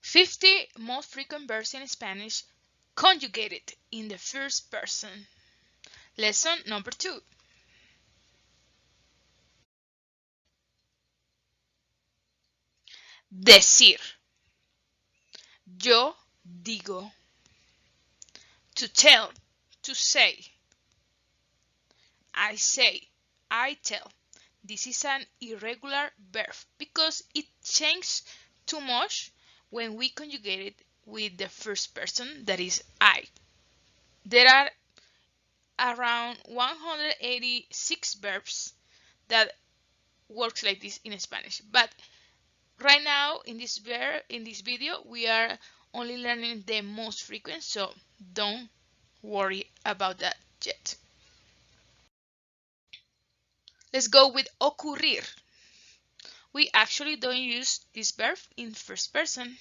50 most frequent verbs in Spanish conjugated in the first person. Lesson number 2. Decir. Yo digo. To tell. To say. I say. I tell. This is an irregular verb because it changes too much when we conjugate it with the first person, that is I. There are around 186 verbs that works like this in Spanish, but right now in this video we are only learning the most frequent, so don't worry about that yet. Let's go with ocurrir. We actually don't use this verb in first person.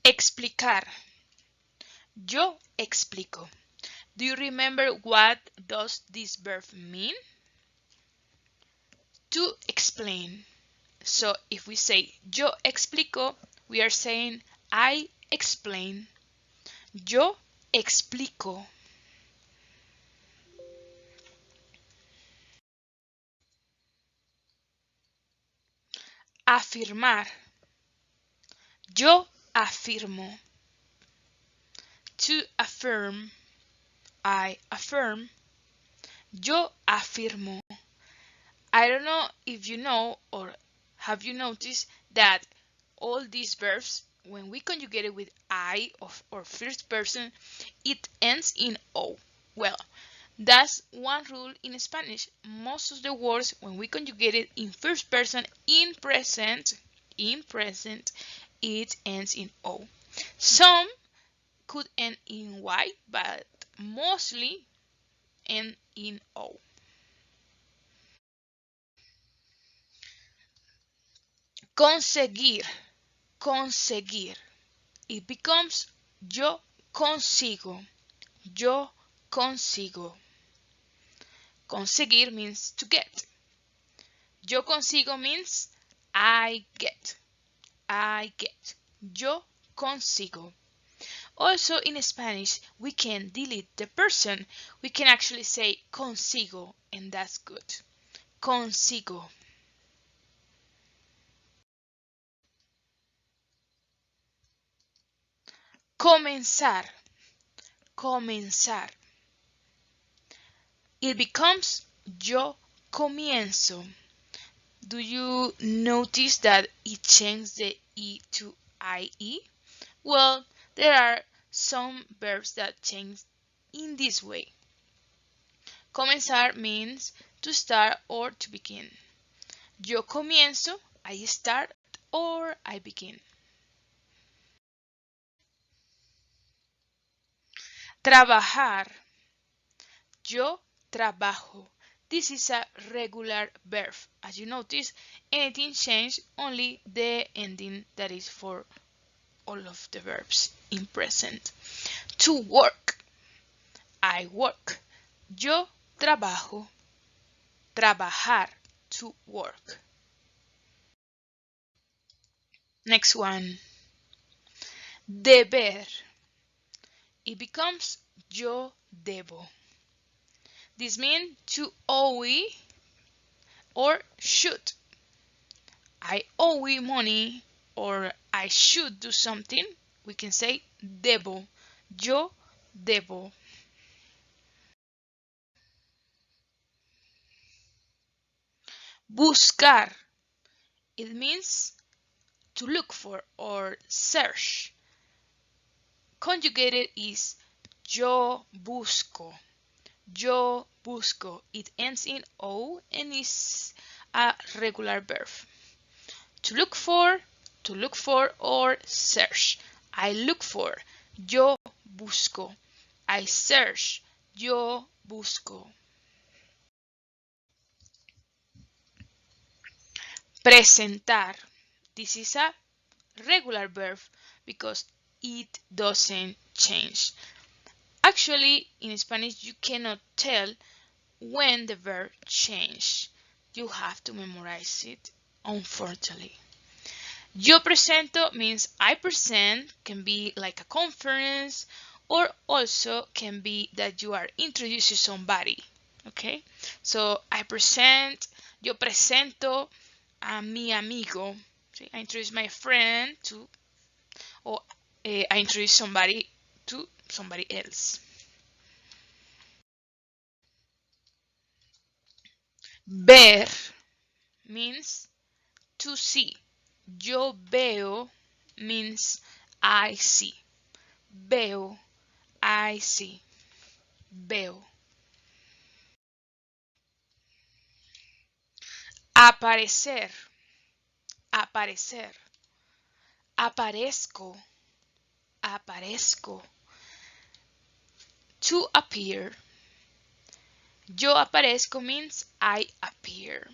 Explicar. Yo explico. Do you remember what does this verb mean? To explain. So if we say yo explico, we are saying I explain. Yo explico. Afirmar. Yo afirmo. To affirm. I affirm. Yo afirmo. I don't know if you know or have you noticed that all these verbs, when we conjugate it with I or first person, it ends in O. Well, that's one rule in Spanish. Most of the words, when we conjugate it in first person, in present, it ends in O. Some could end in Y, but mostly end in O. Conseguir. Conseguir. It becomes yo consigo. Yo consigo. Conseguir means to get. Yo consigo means I get. I get. Yo consigo. Also in Spanish, we can delete the person. We can actually say consigo, and that's good. Consigo. Comenzar. Comenzar. It becomes yo comienzo. Do you notice that it changed the E to IE? Well, there are some verbs that change in this way. Comenzar means to start or to begin. Yo comienzo, I start or I begin. Trabajar. Yo trabajo. This is a regular verb. As you notice, anything changes, only the ending that is for all of the verbs in present. To work. I work. Yo trabajo. Trabajar. To work. Next one. Deber. It becomes yo debo. This means to owe or should. I owe money or I should do something. We can say debo. Yo debo. Buscar. It means to look for or search. Conjugated is yo busco. Yo busco. It ends in O and is a regular verb. To look for or search. I look for. Yo busco. I search. Yo busco. Presentar. This is a regular verb because it doesn't change. Actually, in Spanish, you cannot tell when the verb changes. You have to memorize it unfortunately. Yo presento means I present, can be like a conference, or also can be that you are introducing somebody. Okay, so I present, yo presento a mi amigo. See, I introduce my friend to, or I introduce somebody to somebody else. Ver means to see. Yo veo means I see. Veo, I see. Veo. Aparecer, aparecer. Aparezco, aparezco. To appear. Yo aparezco means I appear.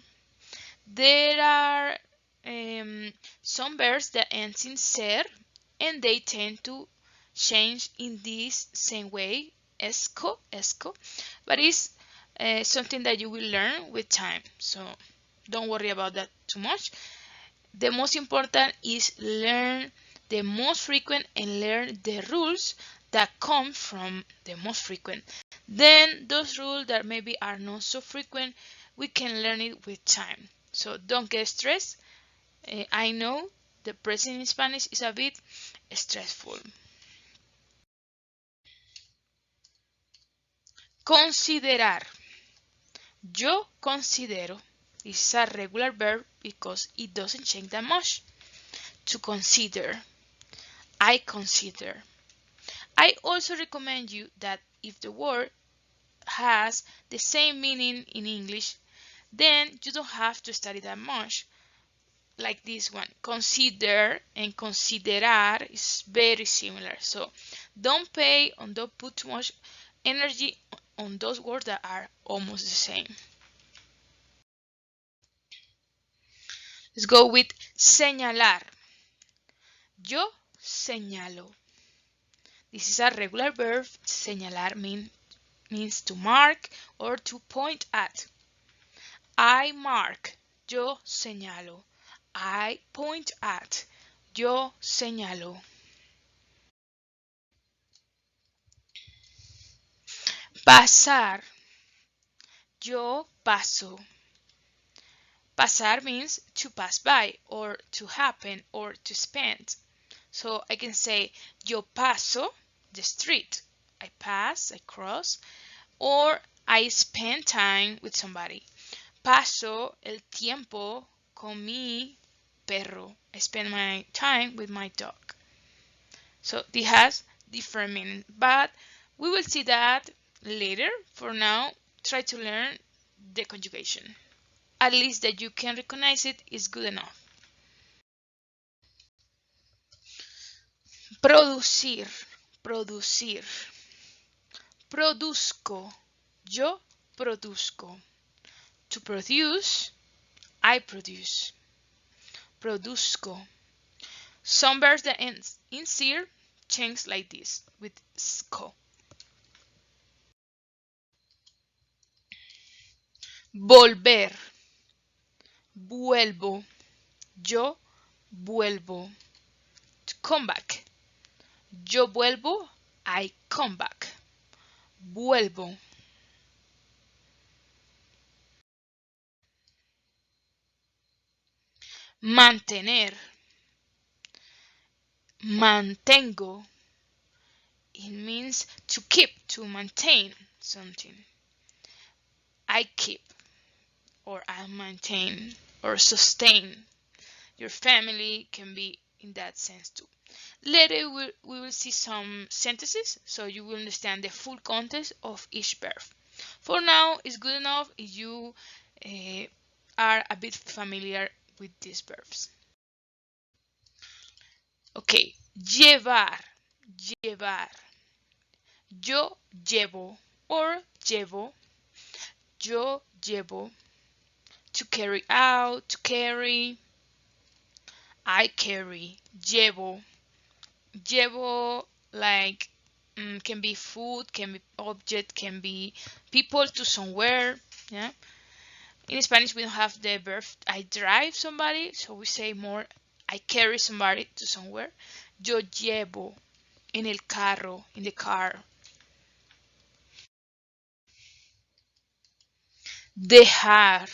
There are some verbs that end in ser, and they tend to change in this same way, esco, esco, but it's something that you will learn with time, so don't worry about that too much. The most important is learn the most frequent and learn the rules that come from the most frequent. Then those rules that maybe are not so frequent, we can learn it with time. So don't get stressed. I know the present in Spanish is a bit stressful. Considerar. Yo considero. It's a regular verb because it doesn't change that much. To consider. I consider. I also recommend you that if the word has the same meaning in English, then you don't have to study that much. Like this one, consider and considerar is very similar. So don't put too much energy on those words that are almost the same. Let's go with señalar. Yo señalo. This is a regular verb. Señalar means to mark or to point at. I mark. Yo señalo. I point at. Yo señalo. Pasar. Yo paso. Pasar means to pass by or to happen or to spend. So I can say yo paso the street. I pass, I cross, or I spend time with somebody. Paso el tiempo con mi perro. I spend my time with my dog. So it has different meaning, but we will see that later. For now, try to learn the conjugation. At least that you can recognize it is good enough. Producir, producir. Produzco, yo produzco. To produce, I produce. Produzco. Some verbs that end in "-cir" change like this with "sco". Volver. Vuelvo. Yo vuelvo. To come back. Yo vuelvo. I come back. Vuelvo. Mantener. Mantengo. It means to keep, to maintain something. I keep, or I maintain, or sustain. Your family can be in that sense too. Later we will see some sentences so you will understand the full context of each verb. For now, it's good enough if you are a bit familiar with these verbs. Okay, llevar, llevar. Yo llevo or llevo. Yo llevo. To carry out, to carry. I carry. Llevo. Llevo like can be food, can be object, can be people to somewhere. Yeah. In Spanish, we don't have the verb I drive somebody, so we say more I carry somebody to somewhere. Yo llevo en el carro, in the car. Dejar.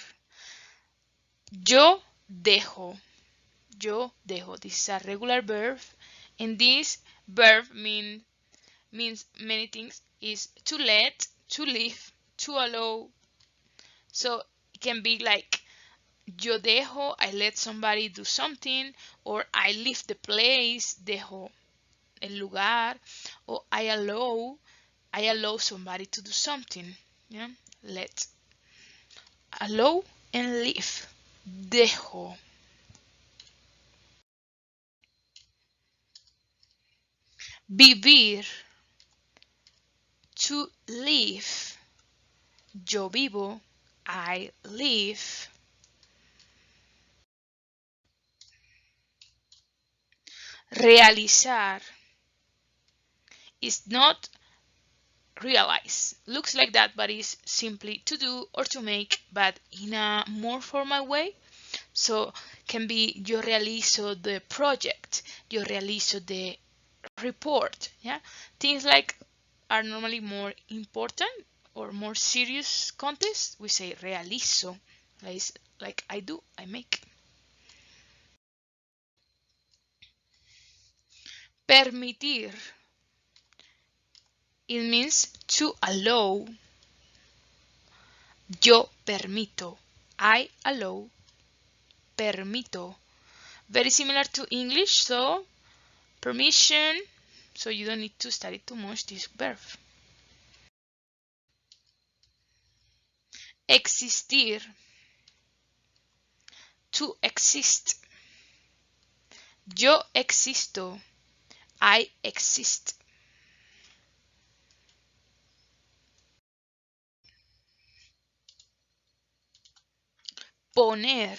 Yo dejo. Yo dejo. This is a regular verb, and this verb means many things. Is to let, to leave, to allow. So it can be like yo dejo, I let somebody do something, or I leave the place, dejo el lugar, or I allow somebody to do something. Yeah, let, allow, and leave. Dejo. Vivir. To live. Yo vivo, I live. Realizar is not realize. Looks like that, but is simply to do or to make, but in a more formal way. So can be yo realizo the project, yo realizo the report. Yeah, things like are normally more important or more serious context. We say realizo, like I do, I make. Permitir. It means to allow. Yo permito. I allow. Permito. Very similar to English, so permission. So you don't need to study too much this verb. Existir. To exist. Yo existo. I exist. Poner.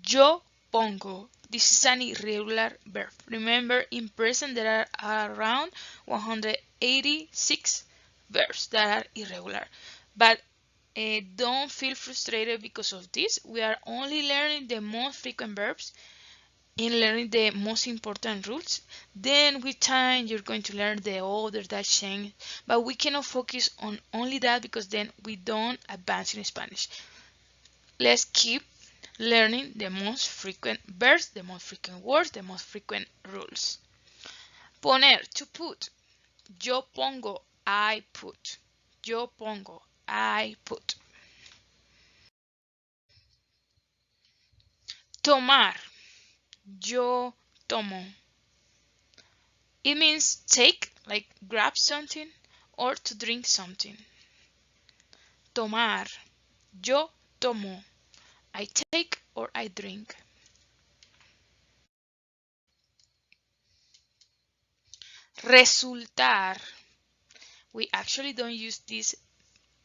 Yo pongo. This is an irregular verb. Remember, in present there are around 186 verbs that are irregular. But don't feel frustrated because of this. We are only learning the most frequent verbs and learning the most important rules. Then with time you're going to learn the others that change. But we cannot focus on only that because then we don't advance in Spanish. Let's keep learning the most frequent verbs, the most frequent words, the most frequent rules. Poner, to put. Yo pongo, I put. Yo pongo, I put. Tomar. Yo tomo. It means take, like grab something, or to drink something. Tomar. Yo tomo. I take or I drink. Resultar. We actually don't use this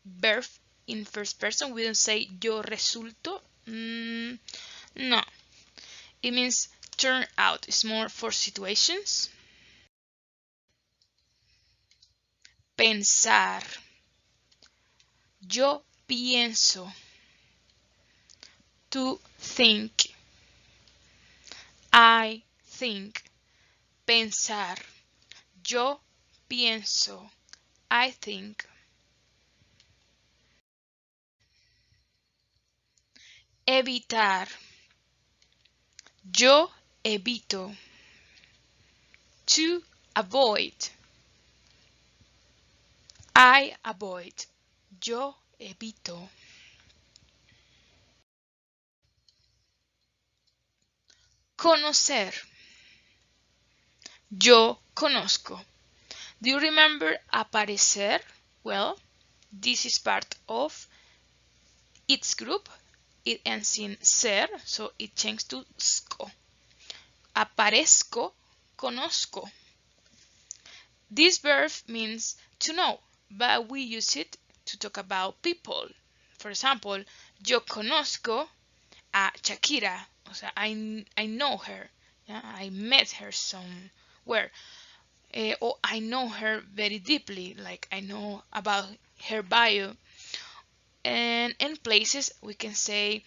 verb in first person. We don't say yo resulto. No. It means turn out. It's more for situations. Pensar. Yo pienso. To think. I think. Pensar. Yo pienso. I think. Evitar. Yo evito. To avoid. I avoid. Yo evito. Conocer. Yo conozco. Do you remember aparecer? Well, this is part of its group. It ends in ser, so it changes to sco. Aparezco, conozco. This verb means to know, but we use it to talk about people. For example, yo conozco a Shakira. O sea, I know her. Yeah? I met her somewhere. Or I know her very deeply. Like I know about her bio. And in places we can say,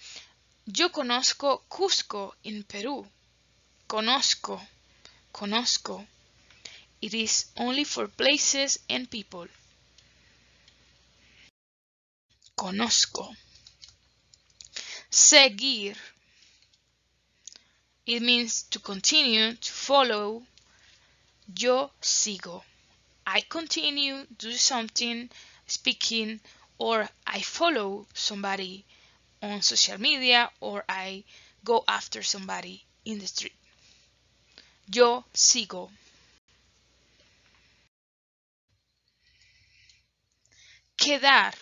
yo conozco Cusco in Peru. Conozco, conozco. It is only for places and people. Conozco. Seguir. It means to continue, to follow. Yo sigo. I continue do something, speaking, or I follow somebody on social media, or I go after somebody in the street. Yo sigo. Quedar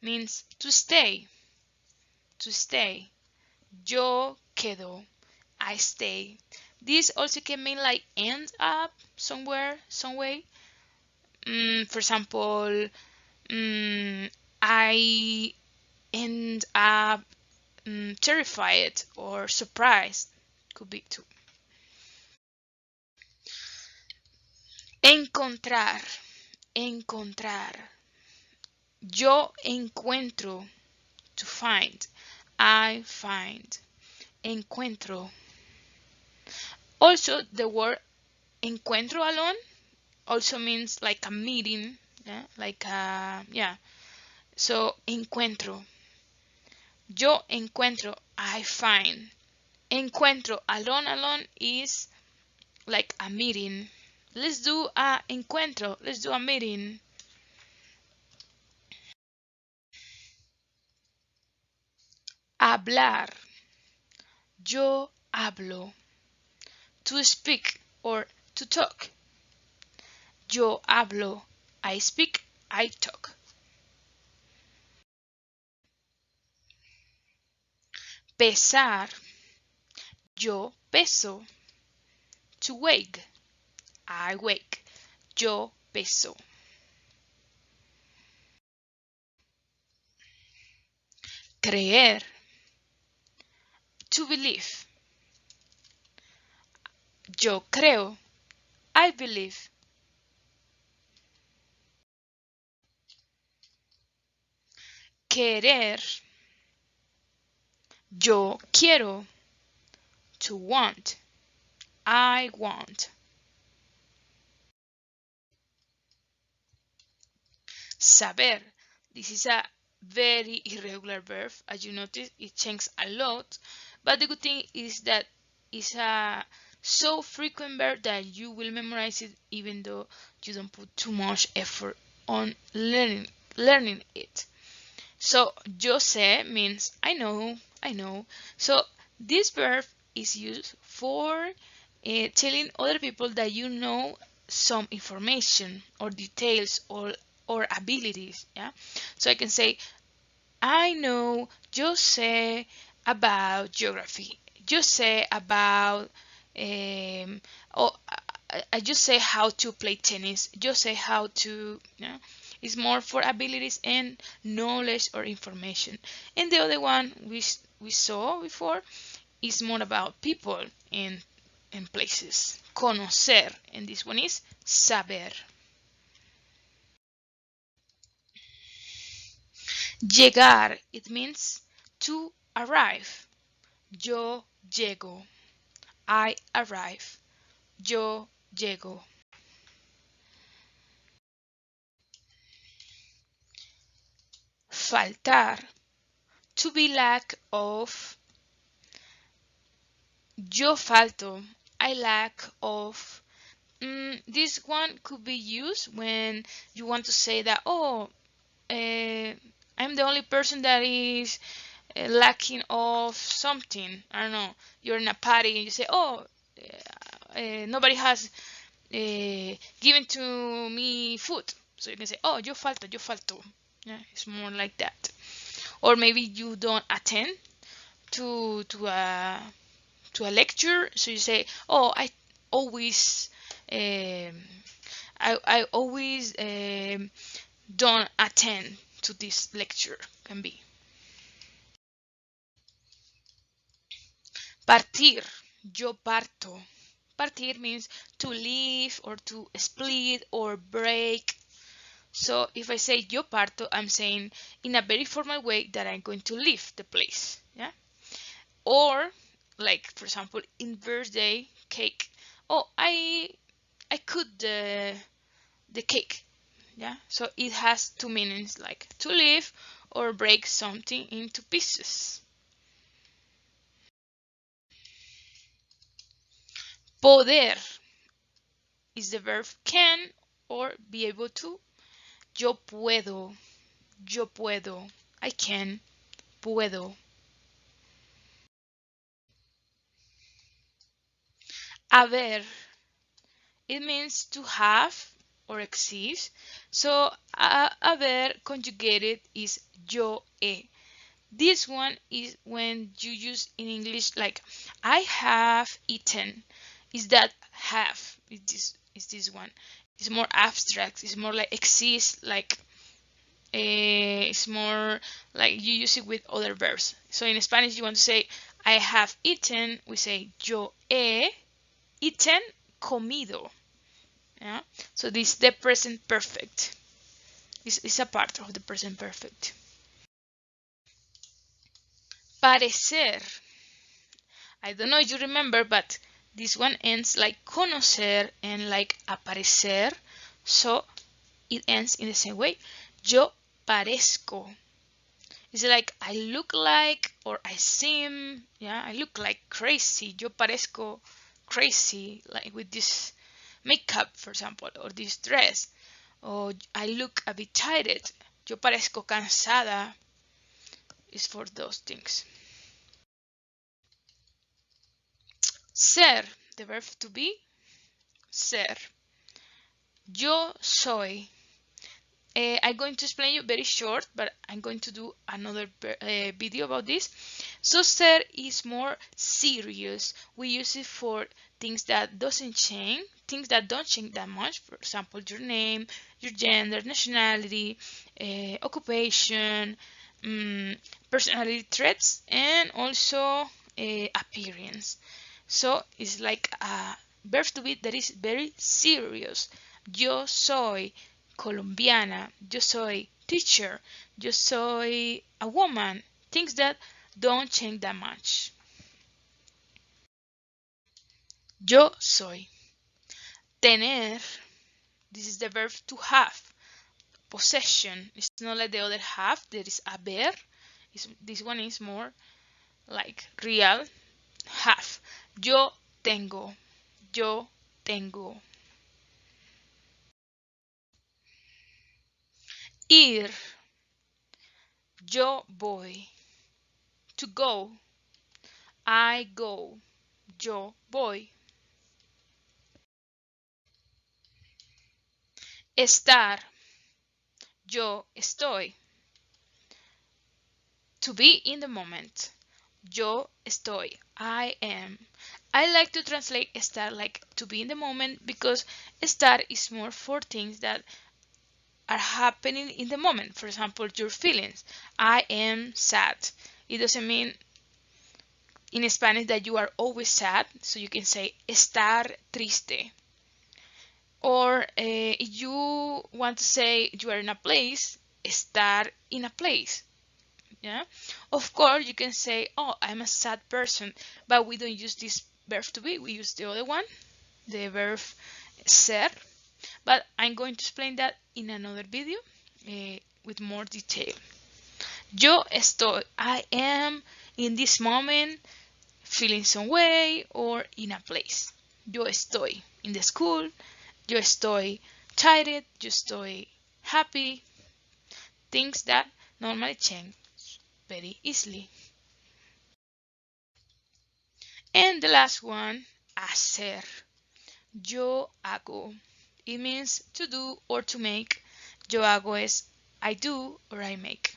means to stay. To stay. Yo quedo. I stay. This also can mean like end up somewhere, some way. For example, I end up terrified or surprised. Could be too. Encontrar. Encontrar. Yo encuentro. To find. I find. Encuentro. Also, the word encuentro alone also means like a meeting. Yeah? Like yeah. So encuentro. Yo encuentro. I find. Encuentro alone is like a meeting. Let's do a encuentro. Let's do a meeting. Hablar. Yo hablo. To speak or to talk. Yo hablo. I speak. I talk. Pesar. Yo peso. To wake. I wake. Yo peso. Creer. To believe. Yo creo. I believe. Querer. Yo quiero. To want. I want. Saber. This is a very irregular verb. As you notice, it changes a lot. But the good thing is that it's a so frequent verb that you will memorize it even though you don't put too much effort on learning it. So yo sé means I know, I know. So this verb is used for telling other people that you know some information or details or abilities. Yeah. So I can say I know, yo sé about geography. Yo sé about oh, I just say how to play tennis. Just say how to, it's more for abilities and knowledge or information. And the other one we saw before is more about people and places. Conocer, and this one is saber. Llegar, it means to arrive. Yo llego. I arrive. Yo llego. Faltar, to be lack of. Yo falto. I lack of. This one could be used when you want to say that, oh, I'm the only person that is lacking of something. I don't know. You're in a party and you say, oh, nobody has given to me food. So you can say, oh, yo falto, yo falto. Yeah, it's more like that. Or maybe you don't attend to a lecture, so you say, oh, I always I always don't attend to this lecture. Can be. Partir. Yo parto. Partir means to leave or to split or break. So if I say yo parto, I'm saying in a very formal way that I'm going to leave the place. Yeah. Or like for example in birthday cake. Oh, I cut the cake. Yeah. So it has two meanings, like to leave or break something into pieces. Poder is the verb can or be able to. Yo puedo. Yo puedo. I can. Puedo. Haber. It means to have or exist. So haber conjugated is yo he. This one is when you use in English like I have eaten. Is that have? Is this one? It's more abstract. It's more like exist. Like it's more like you use it with other verbs. So in Spanish, you want to say I have eaten. We say yo he eaten, comido. Yeah. So this is the present perfect. This is a part of the present perfect. Parecer. I don't know if you remember, but this one ends like conocer and like aparecer. So it ends in the same way. Yo parezco. It's like I look like or I seem. Yeah, I look like crazy. Yo parezco crazy, like with this makeup, for example, or this dress. Or I look a bit tired. Yo parezco cansada. Is for those things. Ser, the verb to be, ser. Yo soy. I'm going to explain you very short, but I'm going to do another video about this. So ser is more serious. We use it for things that doesn't change, things that don't change that much. For example, your name, your gender, nationality, occupation, personality traits, and also appearance. So it's like a verb to be that is very serious. Yo soy colombiana. Yo soy teacher. Yo soy a woman. Things that don't change that much. Yo soy. Tener. This is the verb to have. Possession. It's not like the other half. There is haber. This one is more like real. Have. Yo tengo. Yo tengo. Ir. Yo voy. To go. I go. Yo voy. Estar. Yo estoy. To be in the moment. Yo estoy. I am. I like to translate estar like to be in the moment because estar is more for things that are happening in the moment. For example, your feelings. I am sad. It doesn't mean in Spanish that you are always sad. So you can say estar triste. Or if you want to say you are in a place, estar in a place. Yeah. Of course, you can say, "Oh, I'm a sad person," but we don't use this verb to be. We use the other one, the verb ser. But I'm going to explain that in another video with more detail. Yo estoy. I am in this moment feeling some way or in a place. Yo estoy in the school. Yo estoy tired. Yo estoy happy. Things that normally change very easily. And the last one, hacer. Yo hago. It means to do or to make. Yo hago is I do or I make.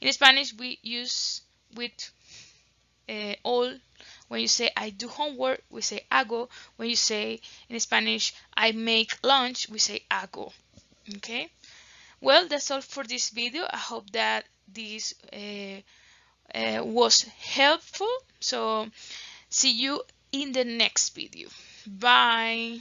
In Spanish, we use with all. When you say I do homework, we say hago. When you say in Spanish I make lunch, we say hago. Okay. Well, that's all for this video. I hope that this was helpful. So see you in the next video. Bye.